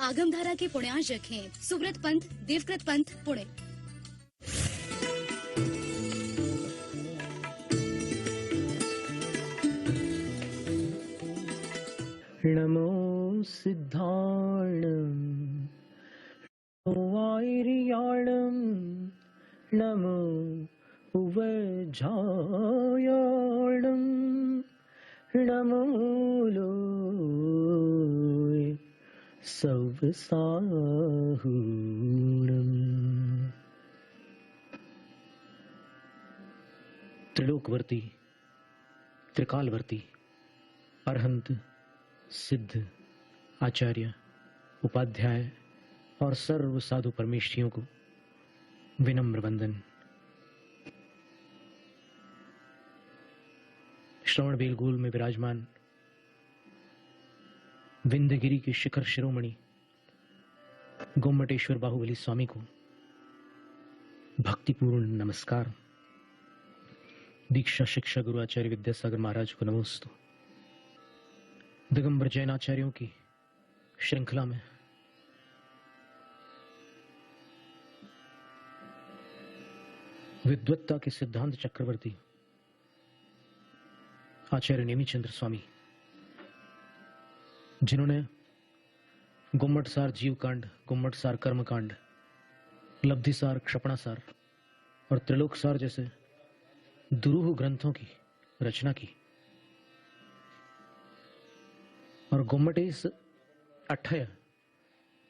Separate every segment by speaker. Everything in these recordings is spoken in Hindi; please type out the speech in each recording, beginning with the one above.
Speaker 1: आगमधारा के पुण्यार्चक हैं सुव्रत पंथ, देवकृत पंथ, पुणे।
Speaker 2: नमो सिद्धाणं वायरियाणं नमो उवजायाणं नमो लोय सवसाहूणम्। त्रिलोकवर्ती, त्रिकालवर्ती, अरहंत, सिद्ध, आचार्य, उपाध्याय और सर्व साधु परमेष्ठियों को विनम्र वंदन। श्रवण बेलगोल में विराजमान विंध्यगिरी के शिखर शिरोमणि गोमटेश्वर बाहुबली स्वामी को भक्तिपूर्ण नमस्कार। दीक्षा शिक्षा गुरु आचार्य विद्यासागर महाराज को नमोस्तु। दिगंबर जैन आचार्यों की श्रृंखला में विद्वत्ता के सिद्धांत चक्रवर्ती आचार्य नेमिचंद्र स्वामी, जिन्होंने गुम्मटसार जीवकांड, गुम्मटसार कर्मकांड, लब्धिसार क्षपणासार और त्रिलोकसार जैसे दुरूह ग्रंथों की रचना की और गोमटेश अठय,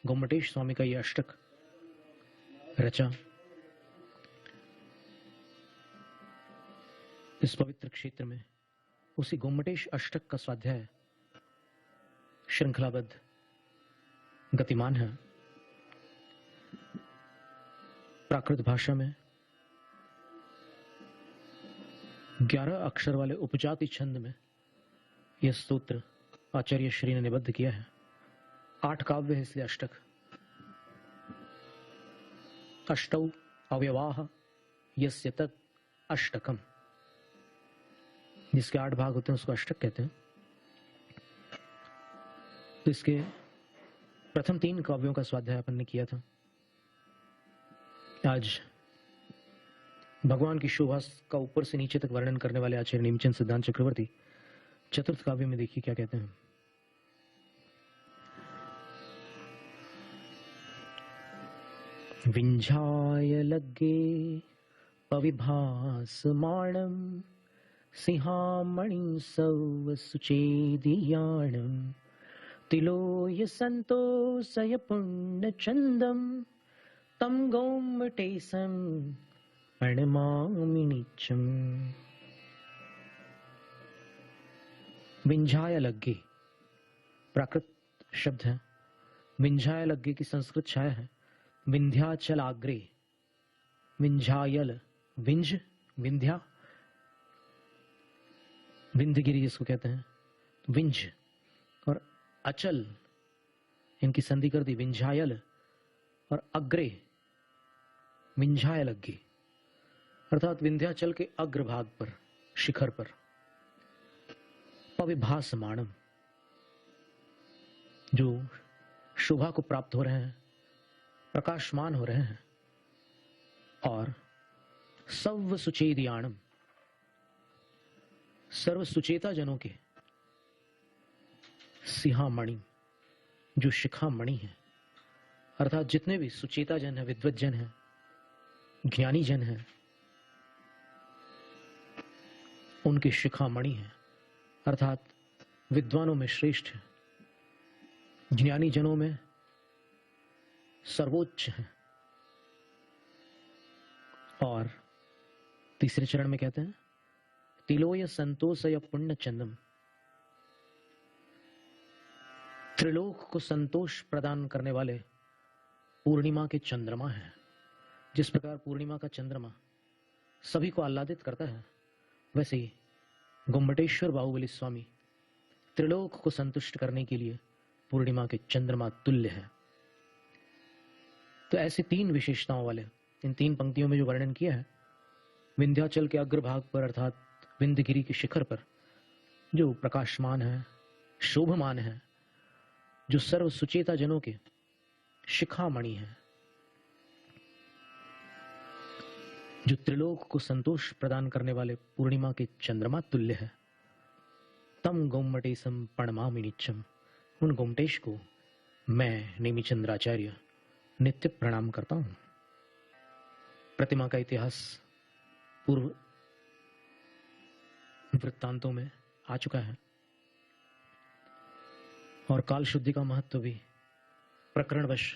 Speaker 2: गोमटेश स्वामी का यह अष्टक रचा। इस पवित्र क्षेत्र में उसी गोमटेश अष्टक का स्वाध्याय श्रृंखलाबद्ध गतिमान है। प्राकृत भाषा में 11 अक्षर वाले उपजाति छंद में यह स्तोत्र आचार्य श्री ने निबद्ध किया है। 8 काव्य है इसलिए अष्टक। अष्टौ अव्यवाह यस्य तत् अष्टकम, जिसके 8 भाग होते हैं उसको अष्टक कहते हैं। तो इसके प्रथम 3 काव्यों का स्वाध्याय अपन ने किया था। आज भगवान की शोभा का ऊपर से नीचे तक वर्णन करने वाले आचार्य नेमिचंद सिद्धांत चक्रवर्ती चतुर्थ काव्य में देखिए क्या कहते हैं। विंझाय लगे पविभासमाणं सिंहामणि सव सुचेदियाणं तिलोय संतोषय पुण्यचंदं तं गोमटेशं प्रणमामि नित्यम्। विंझाय लग्गे प्राकृत शब्द है। विंझाय लग्गे की संस्कृत छाया है विंध्याचल आग्रे। विंझायल, विंझ, विंध्या, विंध्यगिरी जिसको कहते हैं, विंझ और अचल, इनकी संधि कर दी विंझायल, और अग्रे विंझाय लग्गे अर्थात विंध्याचल के अग्रभाग पर, शिखर पर। पविभासमाणम, जो शोभा को प्राप्त हो रहे हैं, प्रकाशमान हो रहे हैं। और सव सुचेदियाणम, सर्व सुचेता जनों के सिंहामणि, जो शिखामणि है, अर्थात जितने भी सुचेता जन है, विद्वत जन है, ज्ञानी जन है, उनके शिखामणि है, अर्थात विद्वानों में श्रेष्ठ है, ज्ञानी जनों में सर्वोच्च है। और तीसरे चरण में कहते हैं तिलोय संतोषय पुण्य चंदम, त्रिलोक को संतोष प्रदान करने वाले पूर्णिमा के चंद्रमा है। जिस प्रकार पूर्णिमा का चंद्रमा सभी को आह्लादित करता है, वैसे ही गोमटेश्वर बाहुबली स्वामी त्रिलोक को संतुष्ट करने के लिए पूर्णिमा के चंद्रमा तुल्य है। तो ऐसे 3 विशेषताओं वाले इन 3 पंक्तियों में जो वर्णन किया है, विंध्याचल के अग्रभाग पर अर्थात विंध्यगिरी के शिखर पर जो प्रकाशमान है, शोभमान है, जो सर्व सुचेता जनों के शिखामणि है, जो त्रिलोक को संतोष प्रदान करने वाले पूर्णिमा के चंद्रमा तुल्य है। तम गोमटेशम प्रणमामि नित्यम, उन गोमटेश को मैं नेमिचंद्राचार्य नित्य प्रणाम करता हूं। प्रतिमा का इतिहास पूर्व वृत्तांतों में आ चुका है और काल शुद्धि का महत्व भी प्रकरणवश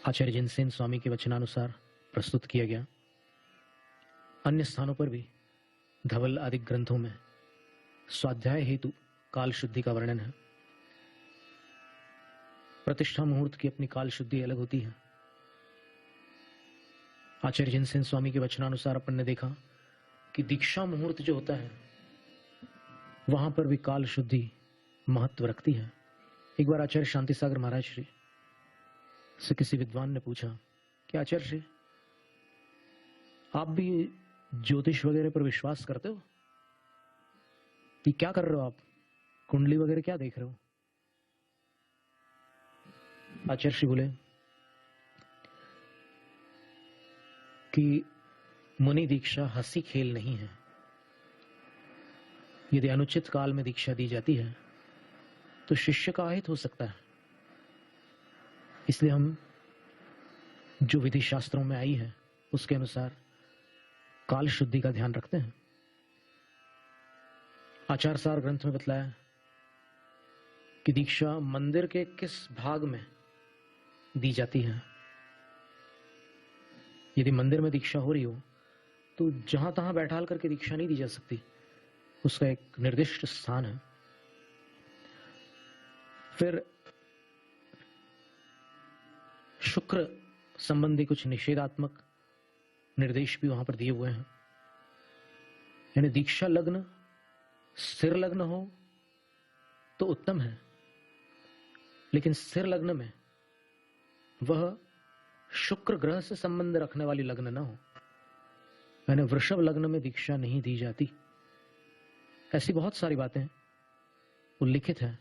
Speaker 2: आचार्य जिनसेन स्वामी के वचनानुसार प्रस्तुत किया गया। अन्य स्थानों पर भी धवल आदि ग्रंथों में स्वाध्याय हेतु काल शुद्धि का वर्णन है। प्रतिष्ठा मुहूर्त की अपनी काल शुद्धि अलग होती है। आचार्य जिनसेन स्वामी के वचनानुसार अपन ने देखा कि दीक्षा मुहूर्त जो होता है वहां पर भी काल शुद्धि महत्व रखती है। एक बार आचार्य शांति सागर महाराज श्री से किसी विद्वान ने पूछा कि आचार्य श्री, आप भी ज्योतिष वगैरह पर विश्वास करते हो? कि क्या कर रहे हो आप, कुंडली वगैरह क्या देख रहे हो? आचार्य श्री बोले कि मुनि दीक्षा हंसी खेल नहीं है। यदि अनुचित काल में दीक्षा दी जाती है तो शिष्य का अहित हो सकता है। इसलिए हम जो विधि शास्त्रों में आई है उसके अनुसार काल शुद्धि का ध्यान रखते हैं। आचार सार ग्रंथ में बतलाया कि दीक्षा मंदिर के किस भाग में दी जाती है। यदि मंदिर में दीक्षा हो रही हो तो जहां तहां बैठाल करके दीक्षा नहीं दी जा सकती, उसका एक निर्दिष्ट स्थान है। फिर शुक्र संबंधी कुछ निषेधात्मक निर्देश भी वहां पर दिए हुए हैं। यानी दीक्षा लग्न स्थिर लग्न हो तो उत्तम है, लेकिन स्थिर लग्न में वह शुक्र ग्रह से संबंध रखने वाली लग्न न हो। यानी वृषभ लग्न में दीक्षा नहीं दी जाती। ऐसी बहुत सारी बातें उल्लिखित हैं।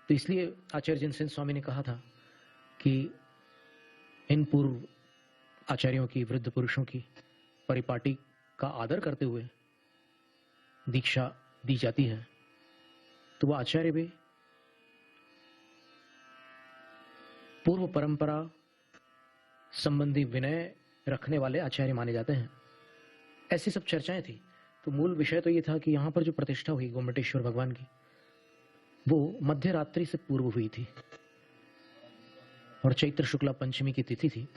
Speaker 2: तो इसलिए आचार्य जिनसेन स्वामी ने कहा था कि इन पूर्व आचार्यों की, वृद्ध पुरुषों की परिपाटी का आदर करते हुए दीक्षा दी जाती है तो वह आचार्य भी पूर्व परंपरा संबंधी विनय रखने वाले आचार्य माने जाते हैं। ऐसी सब चर्चाएं थी। तो मूल विषय तो यह था कि यहां पर जो प्रतिष्ठा हुई गोमटेश्वर भगवान की, वो मध्य रात्रि से पूर्व हुई थी और चैत्र शुक्ला पंचमी की तिथि थी।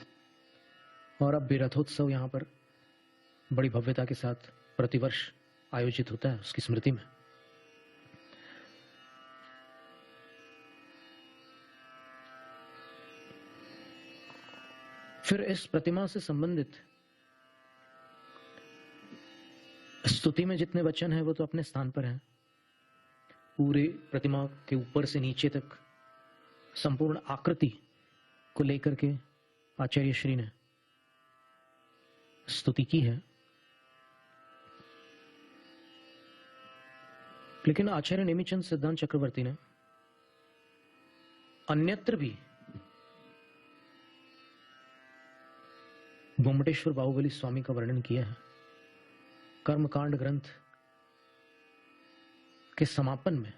Speaker 2: और अब भी रथोत्सव यहां पर बड़ी भव्यता के साथ प्रतिवर्ष आयोजित होता है उसकी स्मृति में। फिर इस प्रतिमा से संबंधित स्तुति में जितने वचन हैं वो तो अपने स्थान पर हैं। पूरे प्रतिमा के ऊपर से नीचे तक संपूर्ण आकृति को लेकर के आचार्य श्री ने स्तुति की है। लेकिन आचार्य नेमिचंद सिद्धांत चक्रवर्ती ने अन्यत्र भी गोमटेश्वर बाहुबली स्वामी का वर्णन किया है। कर्मकांड ग्रंथ के समापन में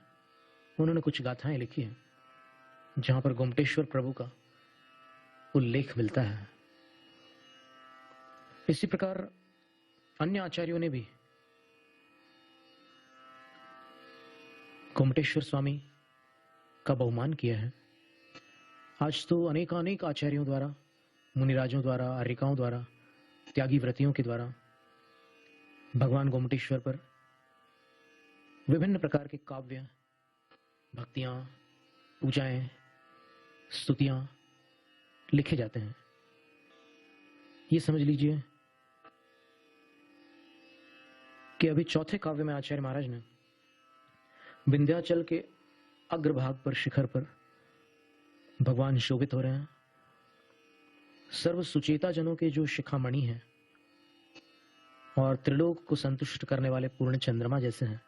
Speaker 2: उन्होंने कुछ गाथाएं लिखी हैं जहां पर गोमटेश्वर प्रभु का उल्लेख मिलता है। इसी प्रकार अन्य आचार्यों ने भी गोमटेश्वर स्वामी का बहुमान किया है। आज तो अनेकानेक आचार्यों द्वारा, मुनिराजों द्वारा, आर्यिकाओं द्वारा, त्यागी व्रतियों के द्वारा भगवान गोमटेश्वर पर विभिन्न प्रकार के काव्य, भक्तियां, पूजाएं, स्तुतियां लिखे जाते हैं। ये समझ लीजिए कि अभी चौथे काव्य में आचार्य महाराज ने विंध्याचल के अग्रभाग पर, शिखर पर भगवान शोभित हो रहे हैं। सर्व सुचेता जनों के जो शिखामणि हैं और त्रिलोक को संतुष्ट करने वाले पूर्ण चंद्रमा जैसे हैं,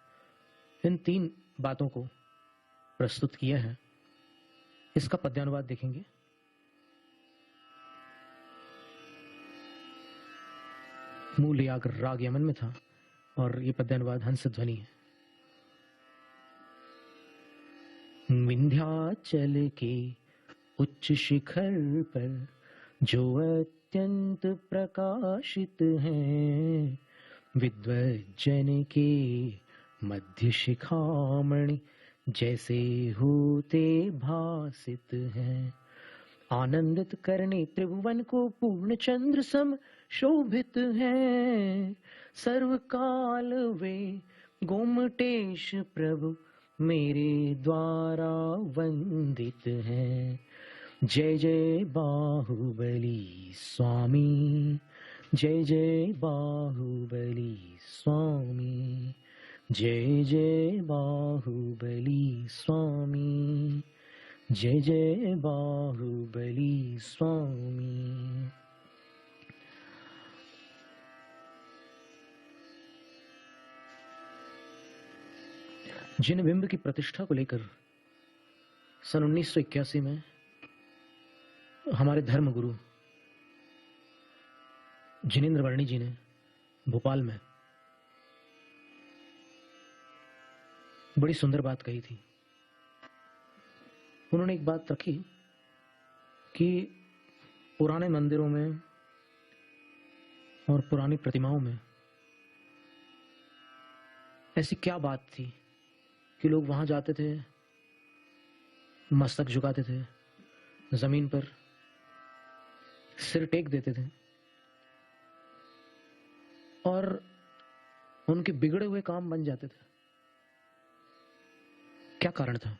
Speaker 2: इन तीन बातों को प्रस्तुत किया है। इसका पद्यानुवाद देखेंगे। मूल राग यमन में था और ये पद्यानुवाद हंस ध्वनि है। विंध्याचल के उच्च शिखर पर जो अत्यंत प्रकाशित हैं, विद्वज्जन के मध्य शिखामणि जैसे होते भासित हैं। आनंदित करने त्रिभुवन को पूर्ण चंद्र सम शोभित हैं। सर्वकाल वे गोमटेश प्रभु मेरे द्वारा वंदित हैं। जय जय बाहुबली स्वामी, जय जय बाहुबली स्वामी, जय जय बाहुबली स्वामी, जय जय बाहुबली स्वामी। जिन बिंब की प्रतिष्ठा को लेकर सन 1981 में हमारे धर्म गुरु जिनेंद्र वर्णी जी ने भोपाल में बड़ी सुंदर बात कही थी। उन्होंने एक बात रखी कि पुराने मंदिरों में और पुरानी प्रतिमाओं में ऐसी क्या बात थी कि लोग वहां जाते थे, मस्तक झुकाते थे, जमीन पर सिर टेक देते थे और उनके बिगड़े हुए काम बन जाते थे। क्या कारण था?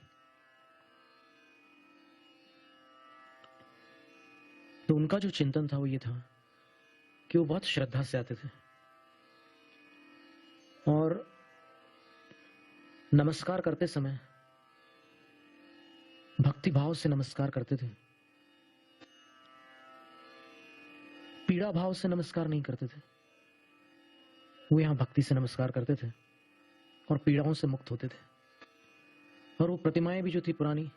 Speaker 2: तो उनका जो चिंतन था वो ये था कि वो बहुत श्रद्धा से आते थे और नमस्कार करते समय भक्ति भाव से नमस्कार करते थे, पीड़ा भाव से नमस्कार नहीं करते थे। वो यहां भक्ति से नमस्कार करते थे और पीड़ाओं से मुक्त होते थे। और वो प्रतिमाएं भी जो थी पुरानी,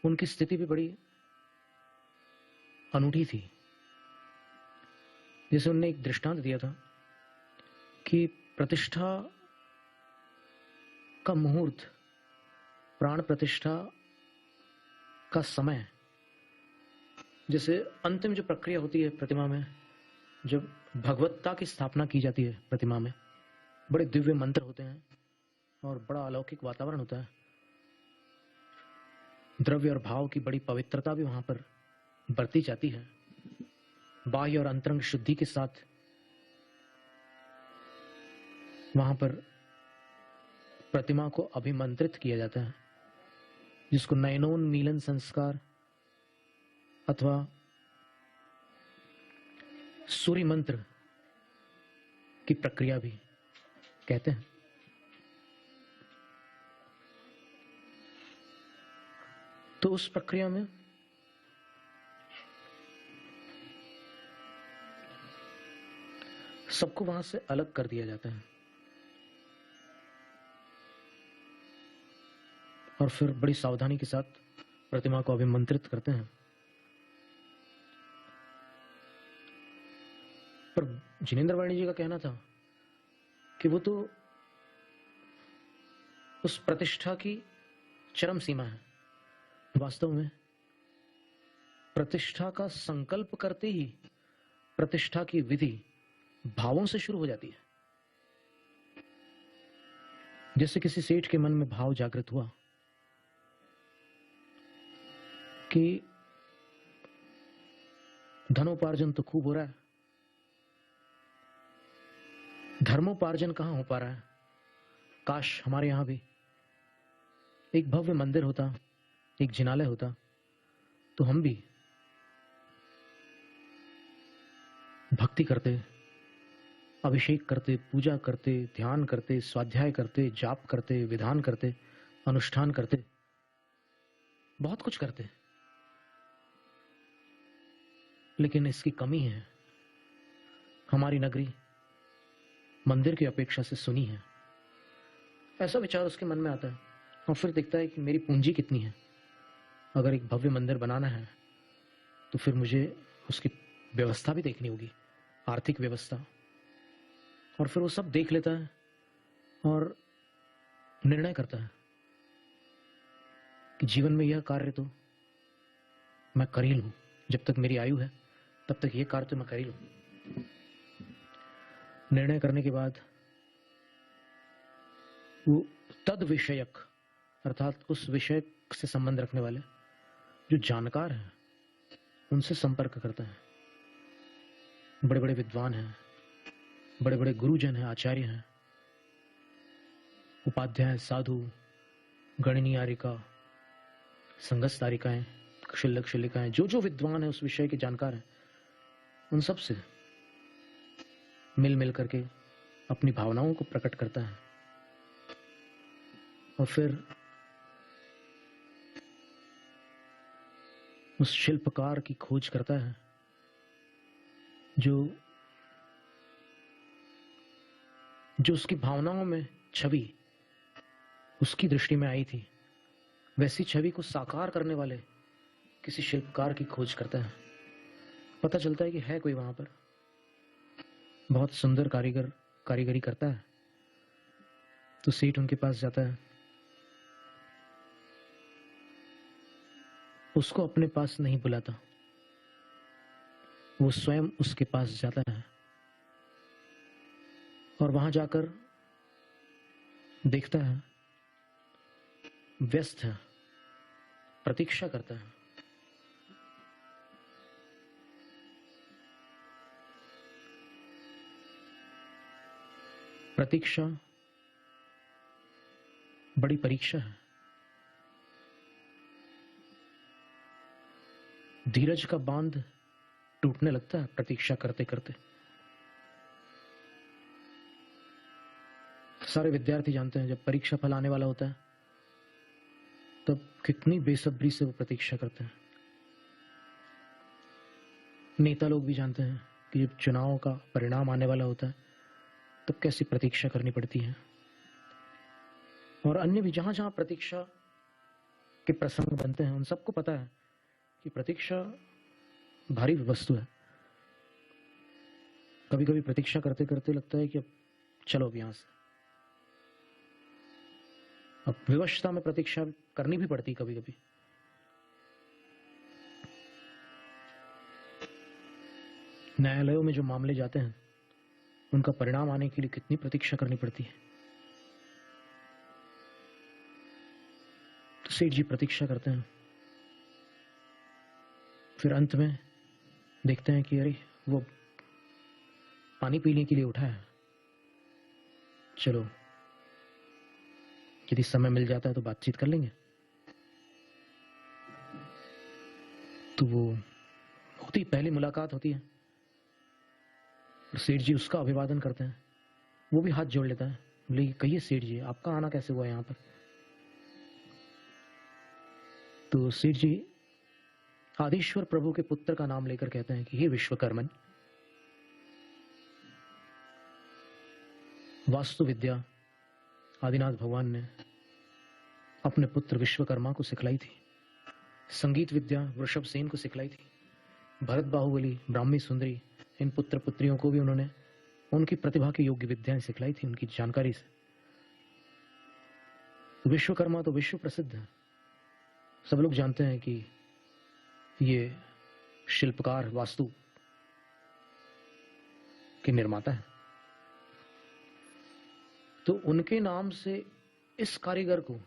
Speaker 2: उनकी स्थिति भी बड़ी अनूठी थी। जैसे उन्होंने एक दृष्टांत दिया था कि प्रतिष्ठा का मुहूर्त, प्राण प्रतिष्ठा का समय, जैसे अंतिम जो प्रक्रिया होती है प्रतिमा में, जब भगवत्ता की स्थापना की जाती है प्रतिमा में, बड़े दिव्य मंत्र होते हैं और बड़ा अलौकिक वातावरण होता है। द्रव्य और भाव की बड़ी पवित्रता भी वहां पर बरती जाती है। बाह्य और अंतरंग शुद्धि के साथ वहां पर प्रतिमा को अभिमंत्रित किया जाता है, जिसको नयनोन्मीलन संस्कार अथवा सूर्य मंत्र की प्रक्रिया भी कहते हैं। तो उस प्रक्रिया में सबको वहां से अलग कर दिया जाता है और फिर बड़ी सावधानी के साथ प्रतिमा को अभिमंत्रित करते हैं। पर जिनेंद्र वर्णी जी का कहना था कि वो तो उस प्रतिष्ठा की चरम सीमा है। वास्तव में प्रतिष्ठा का संकल्प करते ही प्रतिष्ठा की विधि भावों से शुरू हो जाती है। जैसे किसी सेठ के मन में भाव जागृत हुआ कि धनोपार्जन तो खूब हो रहा है, धर्मोपार्जन कहां हो पा रहा है। काश हमारे यहां भी एक भव्य मंदिर होता, एक जिनालय होता, तो हम भी भक्ति करते, अभिषेक करते, पूजा करते, ध्यान करते, स्वाध्याय करते, जाप करते, विधान करते, अनुष्ठान करते, बहुत कुछ करते। लेकिन इसकी कमी है। हमारी नगरी मंदिर की अपेक्षा से सुनी है, ऐसा विचार उसके मन में आता है। और फिर दिखता है कि मेरी पूंजी कितनी है अगर एक भव्य मंदिर बनाना है तो फिर मुझे उसकी व्यवस्था भी देखनी होगी, आर्थिक व्यवस्था। और फिर वो सब देख लेता है और निर्णय करता है कि जीवन में यह कार्य तो मैं कर ही लूं, जब तक मेरी आयु है तब तक ये कार्य तो मैं कर ही लूं। निर्णय करने के बाद वो तद विषयक अर्थात उस विषय से संबंध रखने वाले जो जानकार हैं उनसे संपर्क करता है। बड़े बड़े विद्वान हैं, बड़े बड़े गुरुजन हैं, आचार्य हैं, उपाध्याय, साधु, गणनीयारिका, संगस्तारिकाएं, शिल्लक शिल्लिकाएं, जो जो विद्वान है उस विषय के जानकार हैं, उन सब से मिल मिल करके अपनी भावनाओं को प्रकट करता है। और फिर उस शिल्पकार की खोज करता है जो उसकी भावनाओं में छवि उसकी दृष्टि में आई थी, वैसी छवि को साकार करने वाले किसी शिल्पकार की खोज करता है। पता चलता है कि है कोई वहां पर, बहुत सुंदर कारीगरी करता है। तो सेठ उनके पास जाता है, उसको अपने पास नहीं बुलाता, वो स्वयं उसके पास जाता है और वहां जाकर देखता है, व्यस्त है, प्रतीक्षा करता है। प्रतीक्षा बड़ी परीक्षा है। धीरज का बांध टूटने लगता है प्रतीक्षा करते करते। सारे विद्यार्थी जानते हैं जब परीक्षा फल आने वाला होता है तब कितनी बेसब्री से वो प्रतीक्षा करते हैं। नेता लोग भी जानते हैं कि जब चुनाव का परिणाम आने वाला होता है तब कैसी प्रतीक्षा करनी पड़ती है। और अन्य भी जहां जहां प्रतीक्षा के प्रसंग बनते हैं उन सबको पता है कि प्रतीक्षा भारी वस्तु है। कभी कभी प्रतीक्षा करते करते लगता है कि अब चलो अब यहां से। अब विवशता में प्रतीक्षा करनी भी पड़ती कभी कभी। न्यायालयों में जो मामले जाते हैं उनका परिणाम आने के लिए कितनी प्रतीक्षा करनी पड़ती है। तो सेठ जी प्रतीक्षा करते हैं, फिर अंत में देखते हैं कि अरे वो पानी पीने के लिए उठा है, चलो यदि समय मिल जाता है तो बातचीत कर लेंगे। तो वो होती पहली मुलाकात होती है, सेठ जी उसका अभिवादन करते हैं। वो भी हाथ जोड़ लेता है, बोले कहिए सेठ जी आपका आना कैसे हुआ यहां पर। तो सेठ जी आदिश्वर प्रभु के पुत्र का नाम लेकर कहते हैं कि हे विश्वकर्मन, वास्तु विद्या आदिनाथ भगवान ने अपने पुत्र विश्वकर्मा को सिखलाई थी। संगीत विद्या वृषभ सेन को सिखलाई थी। भरत, बाहुबली, ब्राह्मी सुंदरी, इन पुत्र पुत्रियों को भी उन्होंने उनकी प्रतिभा की योग्य विद्याएं सिखलाई थी उनकी जानकारी से। विश्वकर्मा तो विश्व प्रसिद्ध है, सब लोग जानते हैं कि ये शिल्पकार, वास्तु के निर्माता है। तो उनके नाम से इस कारीगर को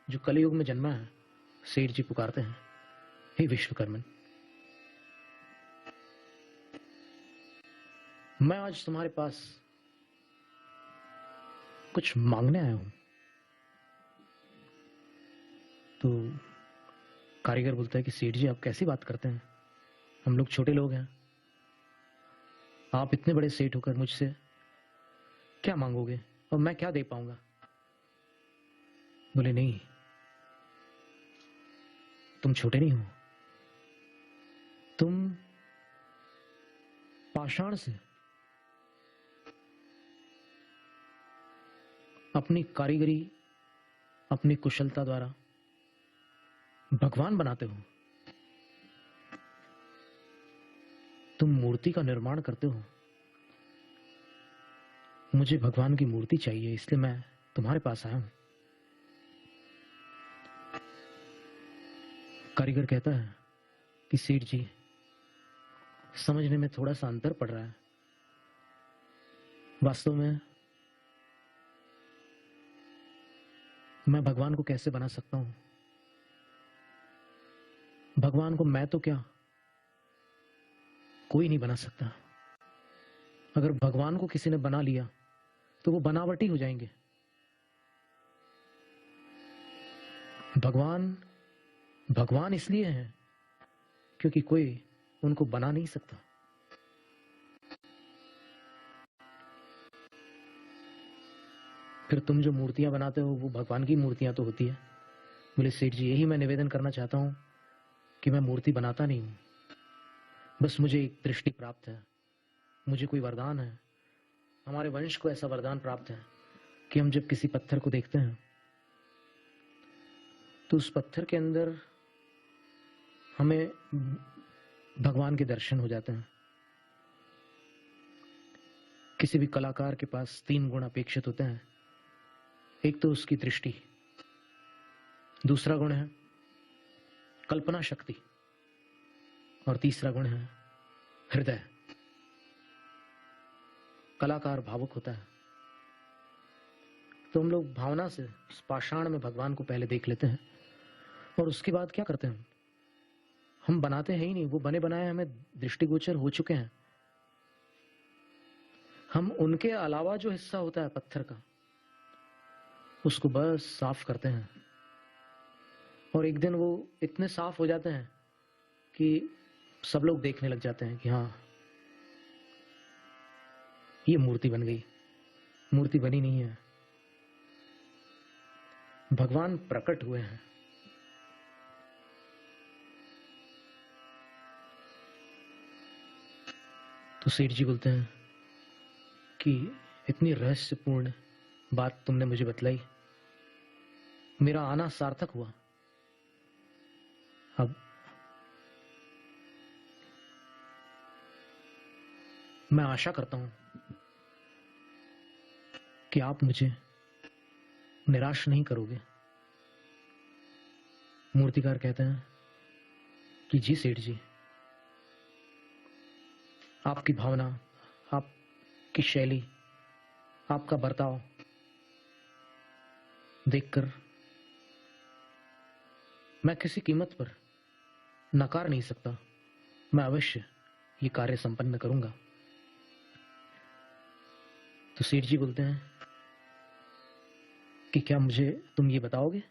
Speaker 2: जो कलयुग में जन्मा है सेठ जी पुकारते हैं, हे विश्वकर्मन, मैं आज तुम्हारे पास कुछ मांगने आया हूं। तो कारीगर बोलता है कि सेठ जी आप कैसी बात करते हैं, हम लोग छोटे लोग हैं, आप इतने बड़े सेठ होकर मुझसे क्या मांगोगे और मैं क्या दे पाऊंगा। बोले नहीं, तुम छोटे नहीं हो, तुम पाषाण से अपनी कारीगरी, अपनी कुशलता द्वारा भगवान बनाते हो, तुम मूर्ति का निर्माण करते हो। मुझे भगवान की मूर्ति चाहिए, इसलिए मैं तुम्हारे पास आया हूं। कारीगर कहता है कि सेठ जी, समझने में थोड़ा सा अंतर पड़ रहा है। वास्तव में मैं भगवान को कैसे बना सकता हूं? भगवान को मैं तो क्या, कोई नहीं बना सकता। अगर भगवान को किसी ने बना लिया तो वो बनावटी हो जाएंगे। भगवान भगवान इसलिए हैं क्योंकि कोई उनको बना नहीं सकता। फिर तुम जो मूर्तियां बनाते हो वो भगवान की मूर्तियां तो होती है। बोले सेठ जी, यही मैं निवेदन करना चाहता हूं कि मैं मूर्ति बनाता नहीं हूं, बस मुझे एक दृष्टि प्राप्त है, मुझे कोई वरदान है। हमारे वंश को ऐसा वरदान प्राप्त है कि हम जब किसी पत्थर को देखते हैं तो उस पत्थर के अंदर हमें भगवान के दर्शन हो जाते हैं। किसी भी कलाकार के पास 3 गुण अपेक्षित होते हैं। एक तो उसकी दृष्टि, दूसरा गुण है कल्पना शक्ति, और तीसरा गुण है हृदय। कलाकार भावुक होता है, तो हम लोग भावना से उस पाषाण में भगवान को पहले देख लेते हैं और उसके बाद क्या करते हैं, हम बनाते हैं ही नहीं, वो बने बनाए हमें दृष्टिगोचर हो चुके हैं। हम उनके अलावा जो हिस्सा होता है पत्थर का, उसको बस साफ करते हैं और एक दिन वो इतने साफ हो जाते हैं कि सब लोग देखने लग जाते हैं कि हाँ, ये मूर्ति बन गई। मूर्ति बनी नहीं है, भगवान प्रकट हुए हैं। तो सेठ जी बोलते हैं कि इतनी रहस्यपूर्ण बात तुमने मुझे बतलाई, मेरा आना सार्थक हुआ। अब मैं आशा करता हूं कि आप मुझे निराश नहीं करोगे। मूर्तिकार कहते हैं कि जी सेठ जी, आपकी भावना, आपकी शैली, आपका बर्ताव देखकर मैं किसी कीमत पर नकार नहीं सकता। मैं अवश्य ये कार्य संपन्न करूंगा। तो सेठ जी बोलते हैं कि क्या मुझे तुम ये बताओगे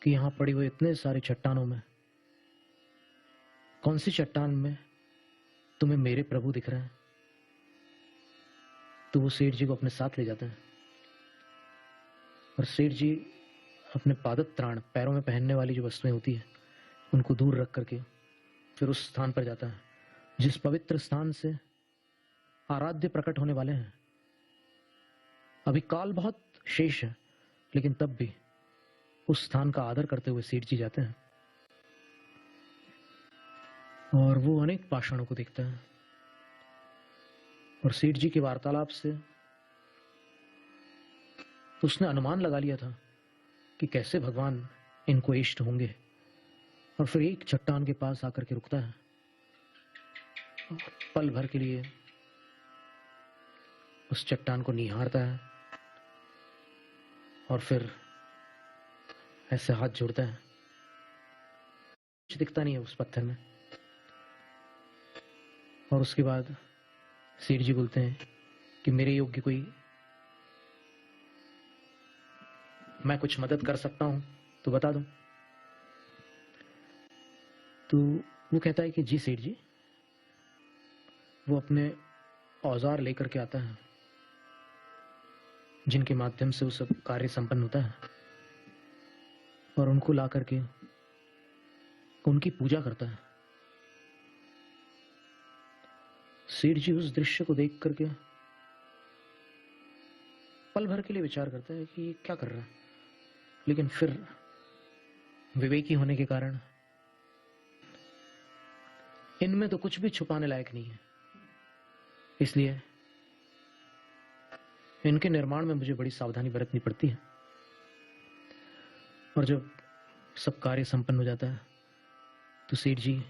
Speaker 2: कि यहां पड़ी हुई इतने सारे चट्टानों में कौन सी चट्टान में तुम्हें मेरे प्रभु दिख रहे हैं? तो वो सेठ जी को अपने साथ ले जाते हैं और सेठ जी अपने पादत्राण, पैरों में पहनने वाली जो वस्तुएं होती है, उनको दूर रख करके फिर उस स्थान पर जाता है जिस पवित्र स्थान से आराध्य प्रकट होने वाले हैं। अभी काल बहुत शेष है, लेकिन तब भी उस स्थान का आदर करते हुए सेठ जी जाते हैं और वो अनेक पाषाणों को देखता है। और सेठ जी के वार्तालाप से उसने अनुमान लगा लिया था कि कैसे भगवान इनको इष्ट होंगे। और फिर एक चट्टान के पास आकर के रुकता है, पल भर के लिए उस चट्टान को निहारता है और फिर ऐसे हाथ जोड़ता है। कुछ दिखता नहीं है उस पत्थर में। और उसके बाद सेठ जी बोलते हैं कि मेरे योग्य कोई, मैं कुछ मदद कर सकता हूं तो बता दूं। तो वो कहता है कि जी सेठ जी। वो अपने औजार लेकर के आता है जिनके माध्यम से वो सब कार्य संपन्न होता है और उनको ला करके उनकी पूजा करता है। सेठ जी उस दृश्य को देख करके पल भर के लिए विचार करता है कि ये क्या कर रहा है, लेकिन फिर विवेकी होने के कारण इनमें तो कुछ भी छुपाने लायक नहीं है। इसलिए इनके निर्माण में मुझे बड़ी सावधानी बरतनी पड़ती है। और जब सब कार्य संपन्न हो जाता है तो सेठ जी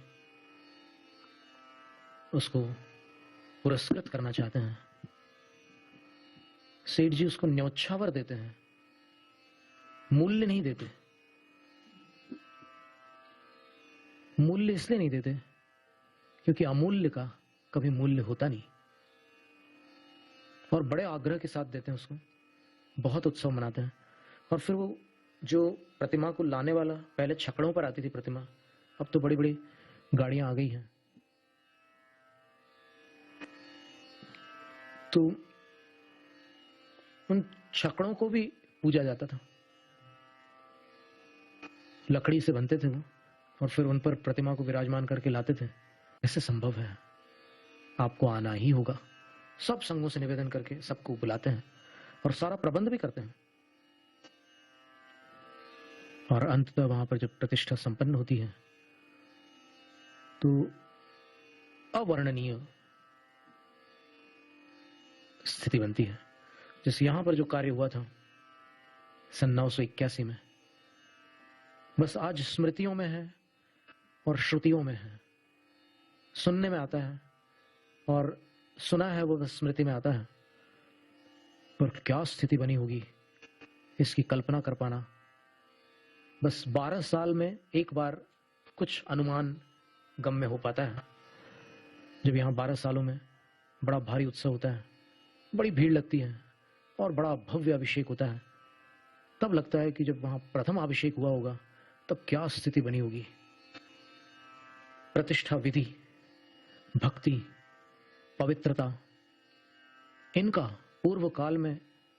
Speaker 2: उसको पुरस्कृत करना चाहते हैं। सेठ जी उसको न्योछावर देते हैं, मूल्य नहीं देते। मूल्य इसलिए नहीं देते क्योंकि अमूल्य का कभी मूल्य होता नहीं। और बड़े आग्रह के साथ देते हैं उसको, बहुत उत्सव मनाते हैं। और फिर वो जो प्रतिमा को लाने वाला, पहले छकड़ों पर आती थी प्रतिमा, अब तो बड़ी बड़ी गाड़ियां आ गई हैं। तो उन छकड़ों को भी पूजा जाता था। लकड़ी से बनते थे वो, और फिर उन पर प्रतिमा को विराजमान करके लाते थे। ऐसे संभव है, आपको आना ही होगा। सब संघों से निवेदन करके सबको बुलाते हैं और सारा प्रबंध भी करते हैं। और अंततः वहां पर जब प्रतिष्ठा संपन्न होती है तो अवर्णनीय स्थिति बनती है। जैसे यहां पर जो कार्य हुआ था सन 981 में, बस आज स्मृतियों में है और श्रुतियों में है। सुनने में आता है और सुना है वो बस स्मृति में आता है। पर क्या स्थिति बनी होगी इसकी कल्पना कर पाना बस 12 साल में एक बार कुछ अनुमान गम्य हो पाता है। जब यहाँ 12 सालों में बड़ा भारी उत्सव होता है, बड़ी भीड़ लगती है और बड़ा भव्य अभिषेक होता है, तब लगता है कि जब वहां प्रथम अभिषेक हुआ होगा तब क्या स्थिति बनी होगी। प्रतिष्ठा विधि, भक्ति, पवित्रता, इनका पूर्व काल में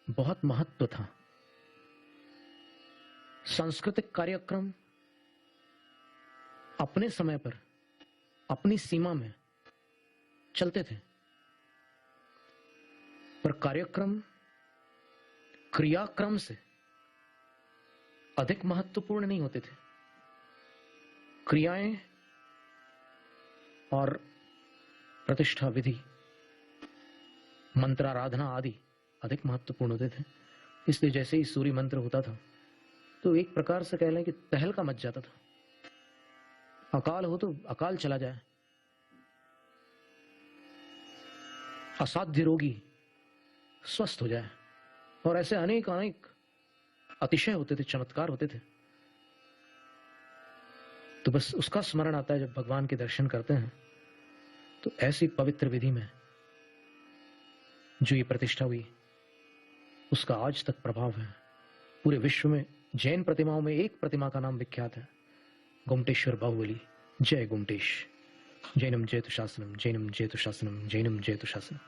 Speaker 2: बहुत महत्व था। सांस्कृतिक कार्यक्रम अपने समय पर अपनी सीमा में चलते थे, पर कार्यक्रम क्रियाक्रम से अधिक महत्वपूर्ण नहीं होते थे। क्रियाएं और प्रतिष्ठा विधि, मंत्राराधना आदि अधिक महत्वपूर्ण होते थे। इसलिए जैसे ही सूर्य मंत्र होता था तो एक प्रकार से कह लें कि तहलका मच जाता था। अकाल हो तो अकाल चला जाए, असाध्य रोगी स्वस्थ हो जाए, और ऐसे अनेक अनेक अतिशय होते थे, चमत्कार होते थे। तो बस उसका स्मरण आता है जब भगवान के दर्शन करते हैं। तो ऐसी पवित्र विधि में जो ये प्रतिष्ठा हुई उसका आज तक प्रभाव है। पूरे विश्व में जैन प्रतिमाओं में एक प्रतिमा का नाम विख्यात है, गोमटेश्वर बाहुबली। जय गोमटेश। जैनम जयतु शासनम, जैनम जयतु शासनम, जैनम जयतु शासनम।